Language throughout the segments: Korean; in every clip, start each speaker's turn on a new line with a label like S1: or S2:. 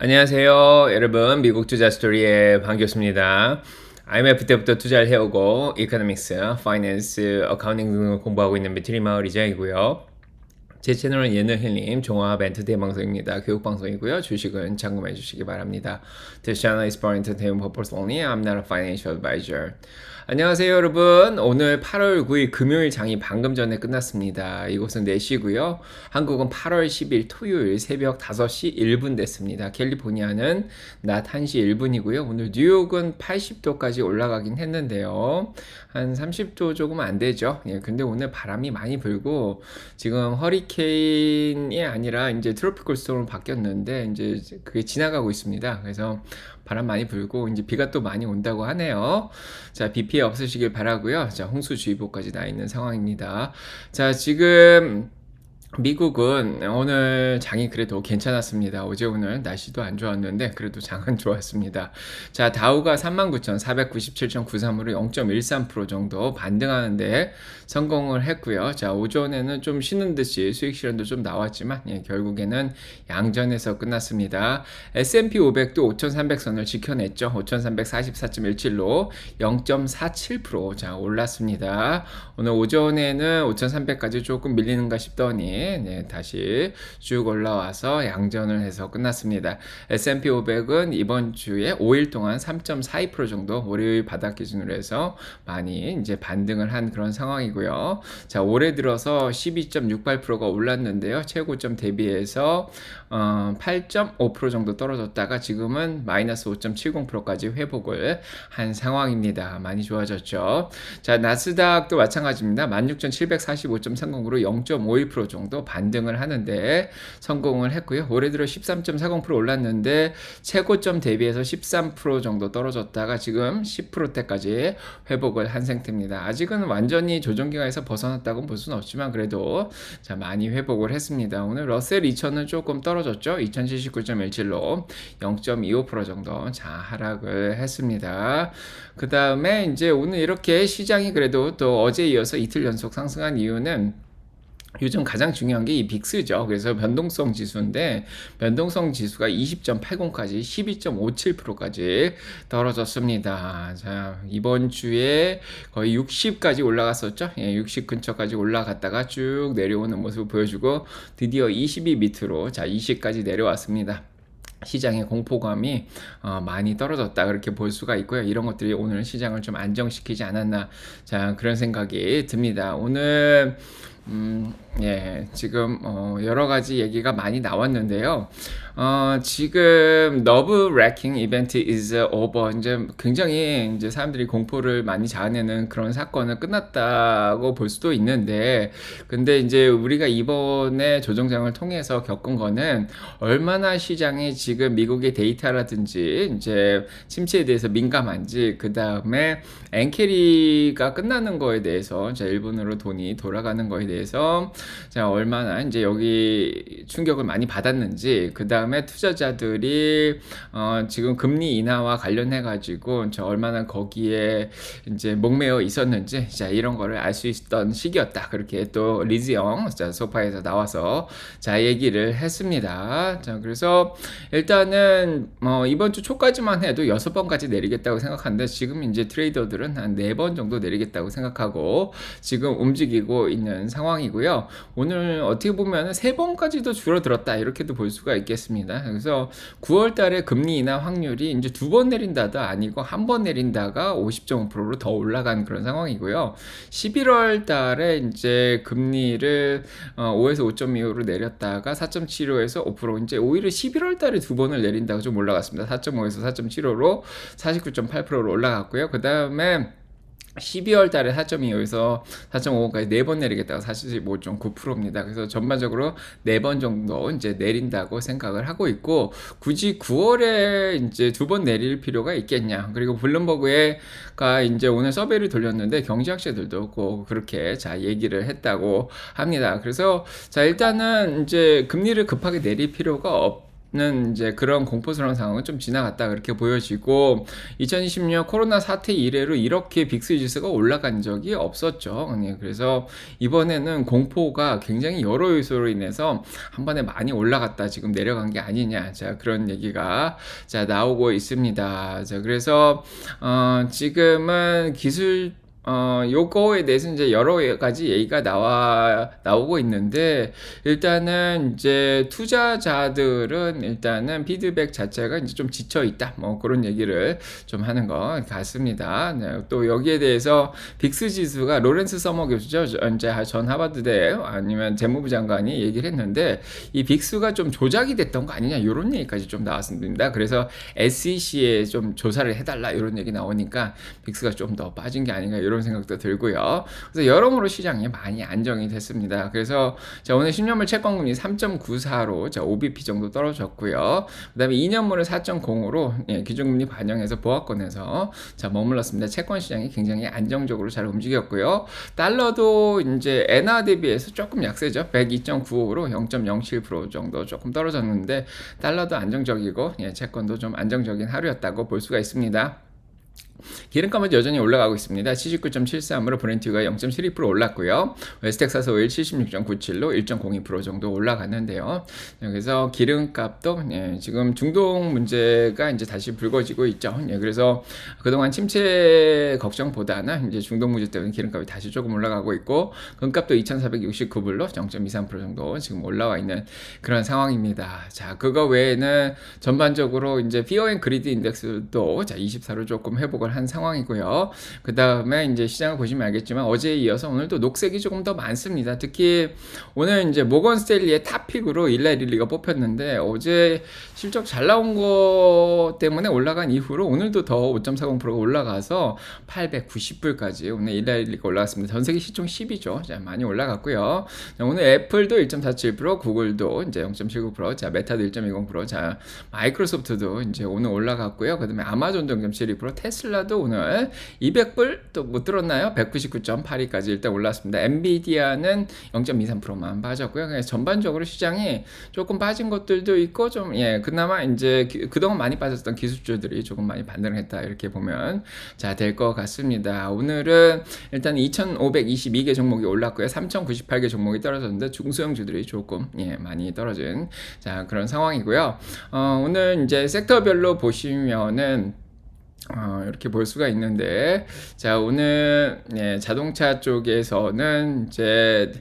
S1: 안녕하세요. 여러분, 미국 투자 스토리의 반갑습니다. IMF 때부터 투자를 해오고 이코노믹스, 파이낸스, 어카운팅 등을 공부하고 있는 배트리 마을 이장이고요. 제 채널은 예능 힐링 종합 엔터테인 방송입니다. 교육 방송이고요. 주식은 참고해 주시기 바랍니다. This channel is for entertainment purpose only. I'm not a financial advisor. 안녕하세요, 여러분. 오늘 8월 9일 금요일 장이 방금 전에 끝났습니다. 이곳은 4시고요. 한국은 8월 10일 토요일 새벽 5시 1분 됐습니다. 캘리포니아는 낮 1시 1분이고요. 오늘 뉴욕은 80도까지 올라가긴 했는데요. 한 30도 조금 안 되죠. 예, 근데 오늘 바람이 많이 불고 지금 허리케인이 아니라 이제 트로피컬 스톰으로 바뀌었는데 이제 그게 지나가고 있습니다. 그래서 바람 많이 불고 이제 비가 또 많이 온다고 하네요. 자, 비 피해 없으시길 바라고요. 자, 홍수주의보까지 나 있는 상황입니다. 자, 지금 미국은 오늘 장이 그래도 괜찮았습니다. 어제 오늘 날씨도 안 좋았는데 그래도 장은 좋았습니다. 자, 다우가 39,497.93으로 0.13% 정도 반등하는데 성공을 했고요. 자, 오전에는 좀 쉬는 듯이 수익 실현도 좀 나왔지만 결국에는 양전에서 끝났습니다. S&P 500도 5,300선을 지켜냈죠. 5,344.17로 0.47% 자, 올랐습니다. 오늘 오전에는 5,300까지 조금 밀리는가 싶더니 다시 쭉 올라와서 양전을 해서 끝났습니다. S&P 500은 이번 주에 5일 동안 3.42% 정도 월요일 바닥 기준으로 해서 많이 이제 반등을 한 그런 상황이고요. 자, 올해 들어서 12.68%가 올랐는데요. 최고점 대비해서 8.5% 정도 떨어졌다가 지금은 마이너스 5.70%까지 회복을 한 상황입니다. 많이 좋아졌죠. 자, 나스닥도 마찬가지입니다. 16,745.30으로 0.51% 정도 반등을 하는데 성공을 했고요. 올해 들어 13.40% 올랐는데 최고점 대비해서 13% 정도 떨어졌다가 지금 10%대까지 회복을 한 상태입니다. 아직은 완전히 조정기간에서 벗어났다고는 볼 수는 없지만 그래도 자, 많이 회복을 했습니다. 오늘 러셀 2000은 조금 떨어졌죠. 2079.17로 0.25% 정도 자, 하락을 했습니다. 그 다음에 이제 오늘 이렇게 시장이 그래도 또 어제 이어서 이틀 연속 상승한 이유는 요즘 가장 중요한 게 이 빅스죠. 그래서 변동성 지수인데 변동성 지수가 20.80까지 12.57%까지 떨어졌습니다. 자, 이번 주에 거의 60까지 올라갔었죠. 60 근처까지 올라갔다가 쭉 내려오는 모습을 보여주고 드디어 22 밑으로 자, 20까지 내려왔습니다. 시장의 공포감이 많이 떨어졌다 그렇게 볼 수가 있고요. 이런 것들이 오늘 시장을 좀 안정시키지 않았나 자, 그런 생각이 듭니다. 오늘 지금 여러 가지 얘기가 많이 나왔는데요. 지금 너브 래킹 이벤트 is over. 이제 굉장히 이제 사람들이 공포를 많이 자아내는 그런 사건은 끝났다고 볼 수도 있는데, 근데 이제 우리가 이번에 조정장을 통해서 겪은 거는 얼마나 시장이 지금 미국의 데이터라든지 이제 침체에 대해서 민감한지, 그 다음에 엔캐리가 끝나는 거에 대해서 자, 일본으로 돈이 돌아가는 거에 대해서 자, 얼마나 이제 여기 충격을 많이 받았는지, 그 다음에 투자자들이 지금 금리 인하와 관련해 가지고 저 얼마나 거기에 이제 목매어 있었는지 자, 이런 거를 알 수 있었던 시기였다. 그렇게 또 리즈 형 자, 소파에서 나와서 자, 얘기를 했습니다. 자, 그래서 일단은 이번 주 초까지만 해도 6번까지 내리겠다고 생각하는데 지금 이제 트레이더들은 한 4번 정도 내리겠다고 생각하고 지금 움직이고 있는 상황이고요. 오늘 어떻게 보면 3번까지도 줄어들었다 이렇게도 볼 수가 있겠습니다. 그래서 9월 달에 금리 인하 확률이 이제 2번 내린다도 아니고 1번 내린다가 50.5%로 더 올라간 그런 상황이고요. 11월 달에 이제 금리를 5에서 5.25로 내렸다가 4.75에서 5% 이제 오히려 11월 달에 2번을 내린다고 좀 올라갔습니다. 4.5에서 4.75로 49.8%로 올라갔고요. 그 다음에 12월 달에 4.25에서 4.5까지 4번 내리겠다가 45.9%입니다. 그래서 전반적으로 4번 정도 이제 내린다고 생각을 하고 있고, 굳이 9월에 이제 2번 내릴 필요가 있겠냐. 그리고 블룸버그가 이제 오늘 서베이를 돌렸는데 경제학자들도 꼭 그렇게 자, 얘기를 했다고 합니다. 그래서 자, 일단은 이제 금리를 급하게 내릴 필요가 는 이제 그런 공포스러운 상황은 좀 지나갔다 그렇게 보여지고 2020년 코로나 사태 이래로 이렇게 빅스 지수가 올라간 적이 없었죠. 네, 그래서 이번에는 공포가 굉장히 여러 요소로 인해서 한 번에 많이 올라갔다 지금 내려간 게 아니냐, 자 그런 얘기가 자 나오고 있습니다. 자 그래서 지금은 기술 요거에 대해서 이제 여러 가지 얘기가 나오고 있는데, 일단은 이제 투자자들은 일단은 피드백 자체가 이제 좀 지쳐 있다. 뭐 그런 얘기를 좀 하는 것 같습니다. 네, 또 여기에 대해서 빅스 지수가 로렌스 서머 교수죠. 이제 전 하버드대 아니면 재무부 장관이 얘기를 했는데, 이 빅스가 좀 조작이 됐던 거 아니냐, 이런 얘기까지 좀 나왔습니다. 그래서 SEC에 좀 조사를 해달라 이런 얘기 나오니까 빅스가 좀 더 빠진 게 아닌가 이런 생각도 들고요. 그래서 여러모로 시장이 많이 안정이 됐습니다. 그래서 자, 오늘 10년물 채권금리 3.94로 자, 5bp 정도 떨어졌고요. 그 다음에 2년물은 4.0으로 예, 기준금리 반영해서 보합권에서 자, 머물렀습니다. 채권 시장이 굉장히 안정적으로 잘 움직였고요. 달러도 이제 엔화 대비해서 조금 약세죠. 102.95로 0.07% 정도 조금 떨어졌는데, 달러도 안정적이고 예, 채권도 좀 안정적인 하루였다고 볼 수가 있습니다. 기름값은 여전히 올라가고 있습니다. 79.73으로 브렌트유가 0.72% 올랐고요. 웨스텍사스 오일 76.97로 1.02% 정도 올라갔는데요. 그래서 기름값도 지금 중동 문제가 이제 다시 불거지고 있죠. 그래서 그동안 침체 걱정보다는 이제 중동 문제 때문에 기름값이 다시 조금 올라가고 있고, 금값도 2,469불로 0.23% 정도 지금 올라와 있는 그런 상황입니다. 자, 그거 외에는 전반적으로 이제 피어 앤 그리드 인덱스도 자, 24로 조금 회복을 한 상황이고요. 그 다음에 이제 시장을 보시면 알겠지만 어제에 이어서 오늘도 녹색이 조금 더 많습니다. 특히 오늘 이제 모건 스탠리의 탑픽으로 일라릴리가 뽑혔는데, 어제 실적 잘 나온 거 때문에 올라간 이후로 오늘도 더 5.40%가 올라가서 890불까지 오늘 일라릴리가 올라갔습니다. 전 세계 시총 10위죠. 자, 많이 올라갔고요. 자, 오늘 애플도 1.47%, 구글도 이제 0.79%, 자, 메타도 1.20%, 자, 마이크로소프트도 이제 오늘 올라갔고요. 그 다음에 아마존도 0.72%, 테슬라도 오늘 200불 또 못 들었나요? 199.82까지 일단 올랐습니다. 엔비디아는 0.23%만 빠졌고요. 그래서 전반적으로 시장이 조금 빠진 것들도 있고, 좀 그나마 이제 그동안 많이 빠졌던 기술주들이 조금 많이 반등을 했다 이렇게 보면 자 될 것 같습니다. 오늘은 일단 2,522개 종목이 올랐고요. 3,098개 종목이 떨어졌는데 중소형주들이 조금 많이 떨어진 자 그런 상황이고요. 오늘 이제 섹터별로 보시면은 이렇게 볼 수가 있는데, 자 오늘 자동차 쪽에서는 이제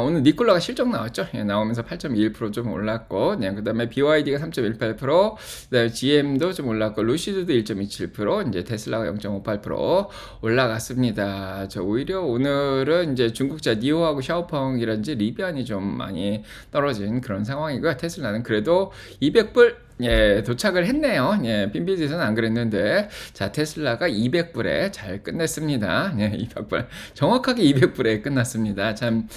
S1: 오늘 니콜라가 실적 나왔죠. 나오면서 8.21% 좀 올랐고, 그 다음에 BYD가 3.18%, 그 다음에 GM도 좀 올랐고, 루시드도 1.27%, 이제 테슬라가 0.58% 올라갔습니다. 자 오히려 오늘은 이제 중국자 니오하고 샤오펑이라든지 리비안이 좀 많이 떨어진 그런 상황이고요. 테슬라는 그래도 200불 도착을 했네요. 핀비즈에서는 안 그랬는데, 자, 테슬라가 200불에 잘 끝냈습니다. 200불. 정확하게 200불에 끝났습니다. 참,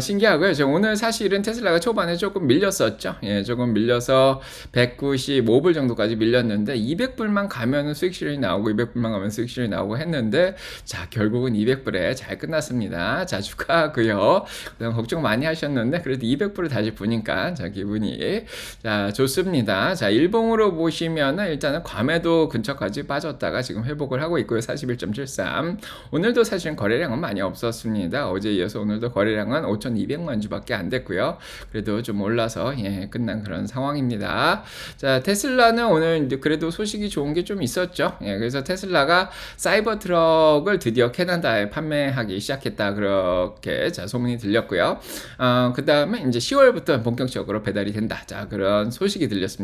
S1: 신기하고요. 오늘 사실은 테슬라가 초반에 조금 밀렸었죠. 조금 밀려서 195불 정도까지 밀렸는데, 200불만 가면은 수익 실현이 나오고, 200불만 가면 수익 실현이 나오고 했는데, 자, 결국은 200불에 잘 끝났습니다. 자, 축하하고요. 걱정 많이 하셨는데, 그래도 200불을 다시 보니까, 자, 기분이, 자, 좋습니다. 자, 일봉으로 보시면은 일단은 과매도 근처까지 빠졌다가 지금 회복을 하고 있고요. 41.73. 오늘도 사실은 거래량은 많이 없었습니다. 어제 이어서 오늘도 거래량은 5,200만 주밖에 안 됐고요. 그래도 좀 올라서 끝난 그런 상황입니다. 자, 테슬라는 오늘 그래도 소식이 좋은 게 좀 있었죠. 그래서 테슬라가 사이버 트럭을 드디어 캐나다에 판매하기 시작했다, 그렇게 자 소문이 들렸고요. 그 다음에 이제 10월부터 본격적으로 배달이 된다. 자, 그런 소식이 들렸습니다.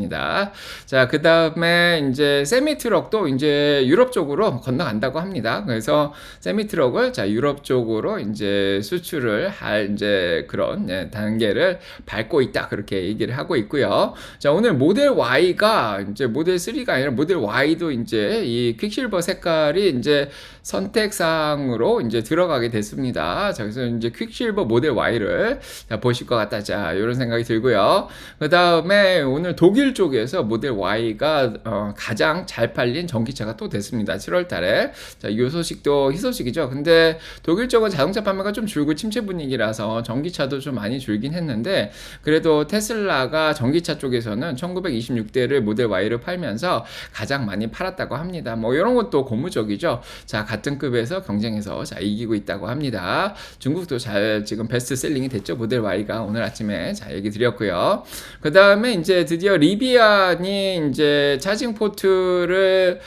S1: 자, 그 다음에 이제 세미트럭도 이제 유럽 쪽으로 건너간다고 합니다. 그래서 세미트럭을 자 유럽 쪽으로 이제 수출을 할 이제 그런 단계를 밟고 있다, 그렇게 얘기를 하고 있고요. 자, 오늘 모델 Y가 이제 모델 3가 아니라 모델 Y도 이제 이 퀵실버 색깔이 이제 선택사항으로 이제 들어가게 됐습니다. 자, 그래서 이제 퀵실버 모델 Y를 자 보실 것 같다. 자, 이런 생각이 들고요. 그 다음에 오늘 독일 독일 쪽에서 모델 Y가 가장 잘 팔린 전기차가 또 됐습니다. 7월 달에. 자, 이 소식도 희소식이죠. 근데 독일 쪽은 자동차 판매가 좀 줄고 침체 분위기라서 전기차도 좀 많이 줄긴 했는데, 그래도 테슬라가 전기차 쪽에서는 1926대를 모델 Y를 팔면서 가장 많이 팔았다고 합니다. 뭐 이런 것도 고무적이죠. 자, 같은 급에서 경쟁해서 자, 이기고 있다고 합니다. 중국도 잘 지금 베스트셀링이 됐죠. 모델 Y가 오늘 아침에 자, 얘기 드렸고요. 그 다음에 이제 드디어 리비안이 이제 차징 포트를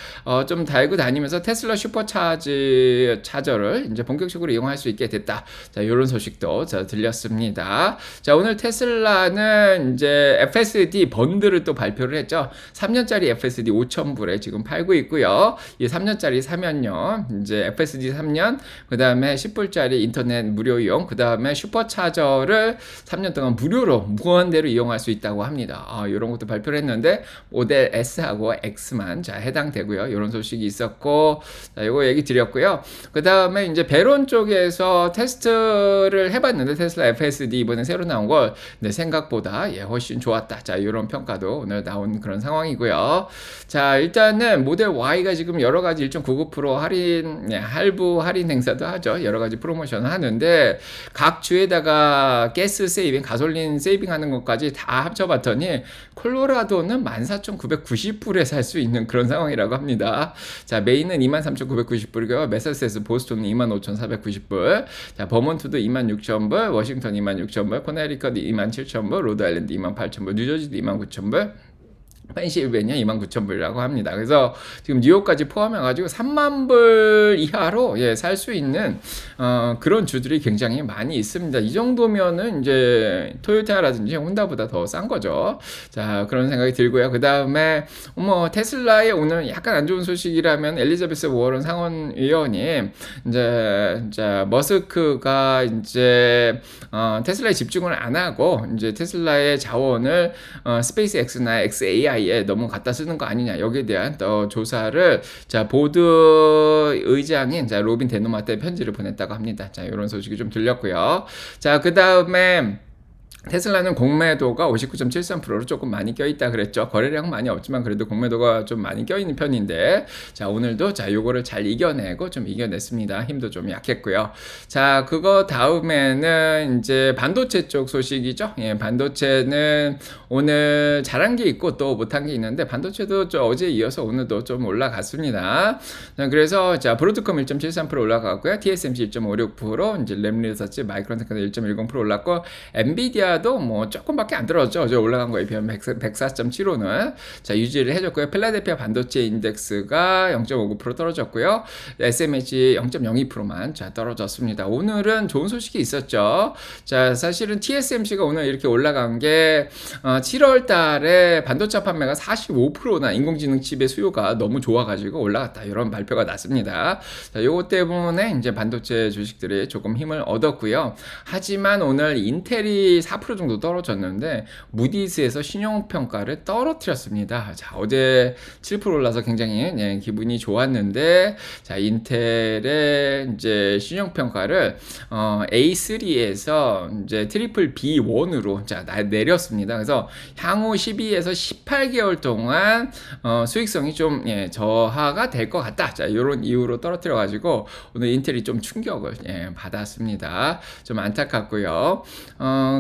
S1: 좀 달고 다니면서 테슬라 슈퍼차저를 이제 본격적으로 이용할 수 있게 됐다. 자, 이런 소식도 자, 들렸습니다. 자, 오늘 테슬라는 이제 FSD 번들을 또 발표를 했죠. 3년짜리 FSD 5,000불에 지금 팔고 있고요. 이 3년짜리 사면요, 이제 FSD 3년, 그 다음에 10불짜리 인터넷 무료 이용, 그 다음에 슈퍼차저를 3년 동안 무료로 무한대로 이용할 수 있다고 합니다. 이런 것도 발표를 했는데 모델 S하고 X만 자, 해당되고요. 이런 소식이 있었고, 자, 이거 얘기 드렸고요. 그 다음에 이제 배론 쪽에서 테스트를 해봤는데 테슬라 FSD 이번에 새로 나온 걸 내 생각보다 훨씬 좋았다. 자, 이런 평가도 오늘 나온 그런 상황이고요. 자, 일단은 모델 Y가 지금 여러 가지 1.99% 할인, 할부 할인 행사도 하죠. 여러 가지 프로모션을 하는데 각 주에다가 가스 세이빙, 가솔린 세이빙 하는 것까지 다 합쳐봤더니 콜로라도는 14,990불에 살 수 있는 그런 상황이라고 합니다. 자, 메인은 23,990불이고요. 매사추세츠 보스턴은 25,490불. 자, 버몬트도 26,000불, 워싱턴 26,000불, 코네리컷 27,000불, 로드아일랜드 28,000불, 뉴저지도 29,000불. 펜실베니아 29,000불이라고 합니다. 그래서 지금 뉴욕까지 포함해가지고 30,000불 이하로 살 수 있는 그런 주들이 굉장히 많이 있습니다. 이 정도면은 이제 토요타라든지 혼다보다 더 싼 거죠. 자, 그런 생각이 들고요. 그 다음에 테슬라의 오늘 약간 안 좋은 소식이라면 엘리자베스 워런 상원의원이 이제 머스크가 이제 테슬라에 집중을 안 하고 이제 테슬라의 자원을 스페이스 X나 XAI에 너무 갖다 쓰는 거 아니냐, 여기에 대한 또 조사를 자, 보드 의장인 자, 로빈 데노마트에 편지를 보냈다고 합니다. 자, 이런 소식이 좀 들렸고요. 자, 그 다음에 테슬라는 공매도가 59.73%로 조금 많이 껴있다 그랬죠. 거래량은 많이 없지만 그래도 공매도가 좀 많이 껴있는 편인데, 자, 오늘도 자, 요거를 잘 이겨내고 좀 이겨냈습니다. 힘도 좀 약했고요. 자, 그거 다음에는 이제 반도체 쪽 소식이죠. 예, 반도체는 오늘 잘한 게 있고 또 못한 게 있는데, 반도체도 어제 이어서 오늘도 좀 올라갔습니다. 자, 그래서 자, 브로드컴 1.73% 올라갔고요. TSMC 1.56%, 이제 램리서치, 마이크론 테크놀 1.10% 올랐고, 엔비디아 도 뭐 조금밖에 안 떨어졌죠. 어제 올라간 거에 비하면 104.75는 자, 유지를 해줬고요. 필라델피아 반도체 인덱스가 0.59% 떨어졌고요. SMH 0.02%만 자, 떨어졌습니다. 오늘은 좋은 소식이 있었죠. 자, 사실은 TSMC가 오늘 이렇게 올라간 게 7월 달에 반도체 판매가 45%나 인공지능 칩의 수요가 너무 좋아가지고 올라갔다, 이런 발표가 났습니다. 자, 요거 때문에 이제 반도체 주식들이 조금 힘을 얻었고요. 하지만 오늘 인텔이 4% 정도 떨어졌는데 무디스에서 신용평가를 떨어뜨렸습니다. 자, 어제 7% 올라서 굉장히 기분이 좋았는데, 자, 인텔의 이제 신용평가를 A3에서 이제 트리플 B1으로 자, 내렸습니다. 그래서 향후 12에서 18개월 동안 수익성이 좀 저하가 될 것 같다. 자, 이런 이유로 떨어뜨려 가지고 오늘 인텔이 좀 충격을 받았습니다. 좀 안타깝고요.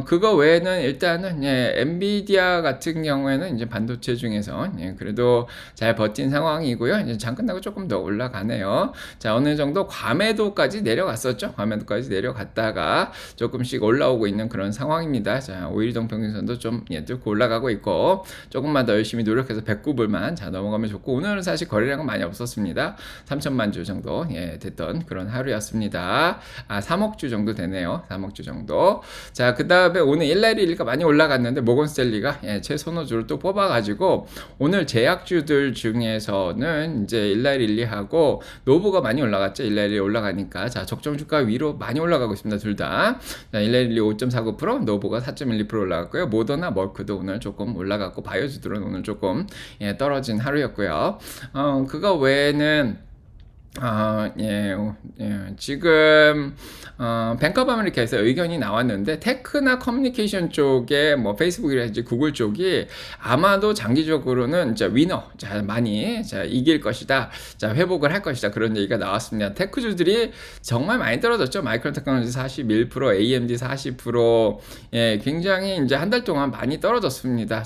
S1: 그거 외에는 일단은 엔비디아 같은 경우에는 이제 반도체 중에서 그래도 잘 버틴 상황이고요. 이제 장 끝나고 조금 더 올라가네요. 자, 어느 정도 과매도까지 내려갔었죠. 과매도까지 내려갔다가 조금씩 올라오고 있는 그런 상황입니다. 자, 5일동 평균선도 좀 뚫고 올라가고 있고, 조금만 더 열심히 노력해서 109불만 자, 넘어가면 좋고, 오늘은 사실 거래량은 많이 없었습니다. 3천만 주 정도 됐던 그런 하루였습니다. 3억 주 정도 되네요. 3억 주 정도. 자, 그 다음에 오늘 일라리가 많이 올라갔는데 모건스탠리가 최선호주를 또 뽑아가지고 오늘 제약주들 중에서는 이제 일라릴리하고 노브가 많이 올라갔죠. 일라릴리 올라가니까 자, 적정주가 위로 많이 올라가고 있습니다. 둘 다. 자, 일라릴리 5.49%, 노브가 4.12% 올라갔고요. 모더나 머크도 오늘 조금 올라갔고, 바이오주들은 오늘 조금 떨어진 하루였고요. 그거 외에는 지금 뱅크 오브 아메리카에서 의견이 나왔는데 테크나 커뮤니케이션 쪽에 뭐 페이스북이라든지 구글 쪽이 아마도 장기적으로는 위너, 많이 이길 것이다, 회복을 할 것이다, 그런 얘기가 나왔습니다. 테크주들이 정말 많이 떨어졌죠. 마이크론 테크놀로지 41%, AMD 40%, 굉장히 이제 한 달 동안 많이 떨어졌습니다.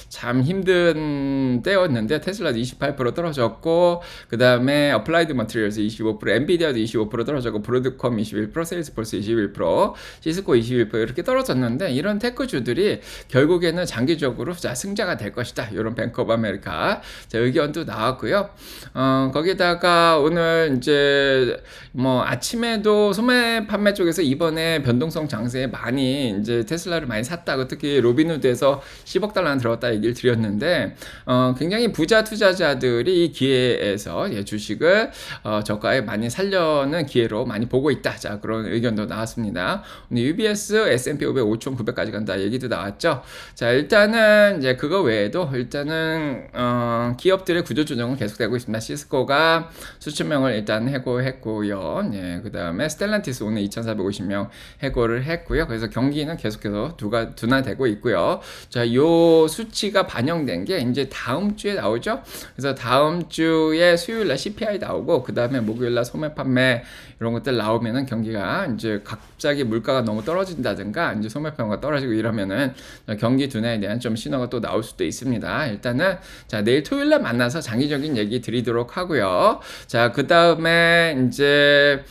S1: 참 힘든 때였는데 테슬라도 28% 떨어졌고, 그 다음에 어플라이드 머티리얼스 25%, 엔비디아도 25% 떨어졌고, 브로드컴 21%, 세일즈포스 21%, 시스코 21% 이렇게 떨어졌는데, 이런 테크주들이 결국에는 장기적으로 승자가 될 것이다, 이런 뱅크 오브 아메리카 의견도 나왔고요. 거기다가 오늘 이제 뭐 아침에도 소매 판매 쪽에서 이번에 변동성 장세에 많이 이제 테슬라를 많이 샀다고, 특히 로빈후드에서 10억 달러나 들어갔다 얘기를 드렸는데, 굉장히 부자 투자자들이 이 기회에서 주식을 저가에 많이 살려는 기회로 많이 보고 있다. 그런 의견도 나왔습니다. 오늘 UBS, S&P 500 5,900까지 간다 얘기도 나왔죠. 일단은 이제 그거 외에도 일단은 기업들의 구조 조정은 계속되고 있습니다. 시스코가 수천 명을 일단 해고했고요. 그 다음에 스텔란티스 오늘 2,450명 해고를 했고요. 그래서 경기는 계속해서 둔화되고 있고요. 요 수치가 반영된 게 이제 다음 주에 나오죠. 그래서 다음 주에 수요일날 CPI 나오고, 그 다음에 목요일날 소매 판매 이런 것들 나오면은 경기가 이제 갑자기 물가가 너무 떨어진다든가 이제 소매 판매가 떨어지고 이러면은 경기 둔화에 대한 좀 신호가 또 나올 수도 있습니다. 일단은 내일 토요일날 만나서 장기적인 얘기 드리도록 하고요. 그 다음에 이제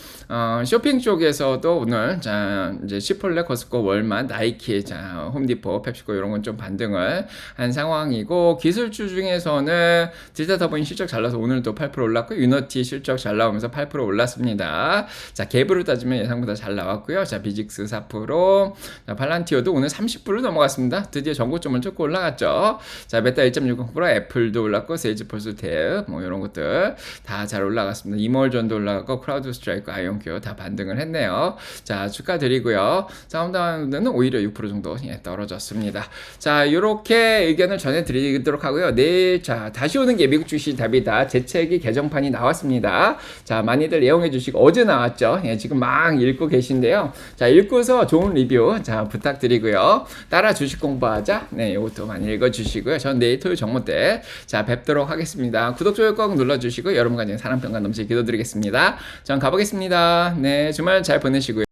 S1: 쇼핑 쪽에서도 오늘 이제 치폴레, 코스코, 월마, 나이키, 홈디포, 펩시코 이런 건 좀 반등을 한 상황이고, 기술주 중에서는 딜타더보인 실적 잘 나와서 오늘도 8% 올랐고, 유너티 실적 잘 나오면서 8% 올랐습니다. 갭으로 따지면 예상보다 잘 나왔고요. 비직스 4%, 팔란티오도 오늘 30% 넘어갔습니다. 드디어 전고점을 쫓고 올라갔죠. 메타 1.60%, 애플도 올랐고, 세일즈포스, 대 뭐 이런 것들 다 잘 올라갔습니다. 이멀전도 올라갔고, 크라우드 스트라이크, 아이온큐 다 반등을 했네요. 축하드리고요. 사운드는 오히려 6% 정도 떨어졌습니다. 요렇게 의견을 전해드리도록 하고요. 내일 다시 오는 게 미국 주식 답이다. 제 책이 개정판이 나왔습니다. 많이들 애용해 주시고, 어제 나왔죠. 지금 막 읽고 계신데요. 읽고서 좋은 리뷰 부탁드리고요. 따라 주식 공부하자. 이것도 많이 읽어주시고요. 전 내일 토요일 정모 때 뵙도록 하겠습니다. 구독, 좋아요 꼭 눌러주시고, 여러분과 사랑평가 넘치게 기도드리겠습니다. 전 가보겠습니다. 주말 잘 보내시고요.